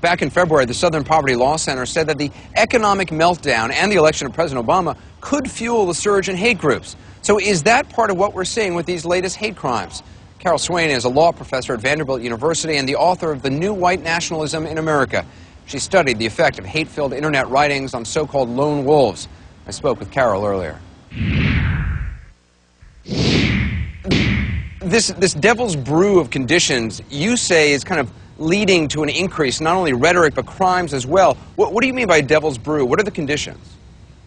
Back in February, the Southern Poverty Law Center said that the economic meltdown and the election of President Obama could fuel the surge in hate groups. So is that part of what we're seeing with these latest hate crimes? Carol Swain is a law professor at Vanderbilt University and the author of The New White Nationalism in America. She studied the effect of hate-filled internet writings on so-called lone wolves. I spoke with Carol earlier. This devil's brew of conditions, you say, is kind of leading to an increase, not only rhetoric, but crimes as well. What do you mean by devil's brew? What are the conditions?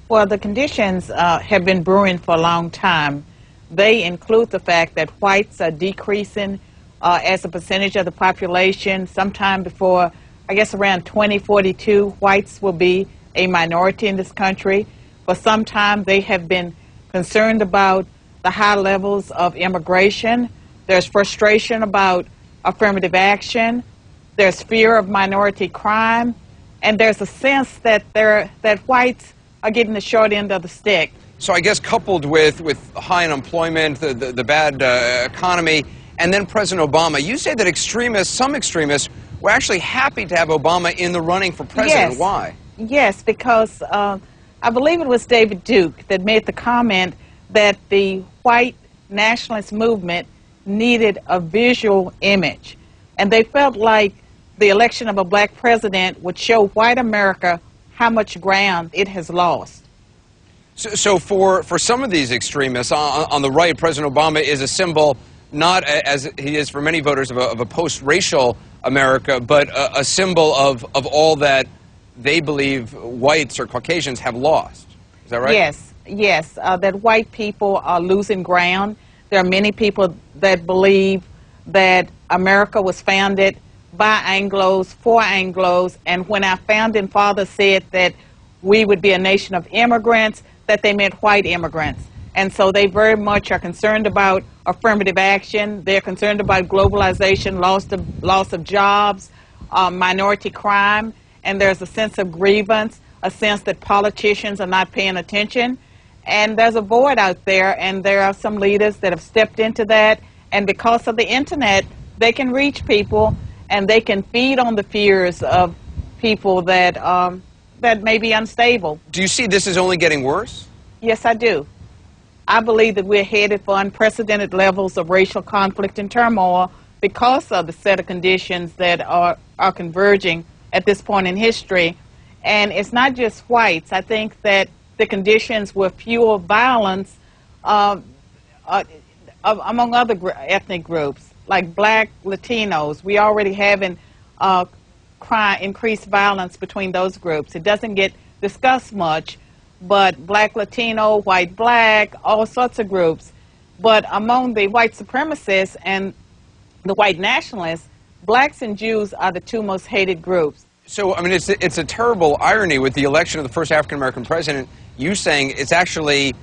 Well, the conditions have been brewing for a long time. They include the fact that whites are decreasing as a percentage of the population. Sometime before, I guess around 2042, whites will be a minority in this country. For some time, they have been concerned about the high levels of immigration. There's frustration about affirmative action. There's fear of minority crime. And there's a sense that whites are getting the short end of the stick. So I guess coupled with high unemployment, the bad economy, and then President Obama, you say that some extremists, were actually happy to have Obama in the running for president. Yes. Why? Yes, because I believe it was David Duke that made the comment that the white nationalist movement needed a visual image. And they felt like the election of a black president would show white America how much ground it has lost. So for some of these extremists on the right, President Obama is a symbol, not as he is for many voters of a post-racial America, but a symbol of all that they believe whites or Caucasians have lost. Is that right? Yes, that white people are losing ground. There are many people that believe that America was founded by Anglos, for Anglos, and when our founding fathers said that we would be a nation of immigrants, that they meant white immigrants. And so they very much are concerned about affirmative action. They're concerned about globalization, loss of jobs, minority crime, and there's a sense of grievance, a sense that politicians are not paying attention. And there's a void out there, and there are some leaders that have stepped into that, and because of the internet, they can reach people, and they can feed on the fears of people that may be unstable. Do you see this is only getting worse? Yes, I do. I believe that we're headed for unprecedented levels of racial conflict and turmoil because of the set of conditions that are converging at this point in history. And it's not just whites. I think that the conditions will fuel violence among other ethnic groups, like black Latinos. We already having increased violence between those groups. It doesn't get discussed much, but black Latino, white black, all sorts of groups. But among the white supremacists and the white nationalists, blacks and Jews are the two most hated groups. So, I mean, it's a terrible irony with the election of the first African-American president, you saying it's actually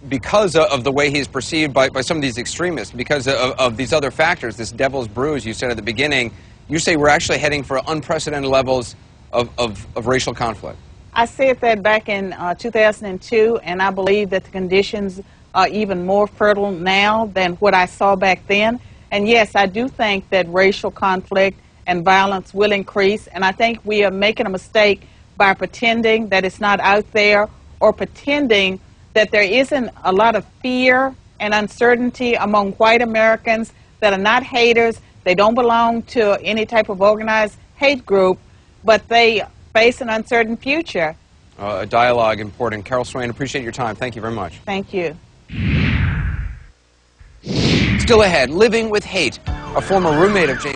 because of the way he's perceived by some of these extremists, because of these other factors, this devil's brew, as you said at the beginning. You say we're actually heading for unprecedented levels of racial conflict. I said that back in 2002, and I believe that the conditions are even more fertile now than what I saw back then. And yes, I do think that racial conflict and violence will increase, and I think we are making a mistake by pretending that it's not out there, or pretending that there isn't a lot of fear and uncertainty among white Americans that are not haters. They don't belong to any type of organized hate group, but they face an uncertain future. A dialogue important. Carol Swain, appreciate your time. Thank you very much. Thank you. Still ahead, living with hate. A former roommate of James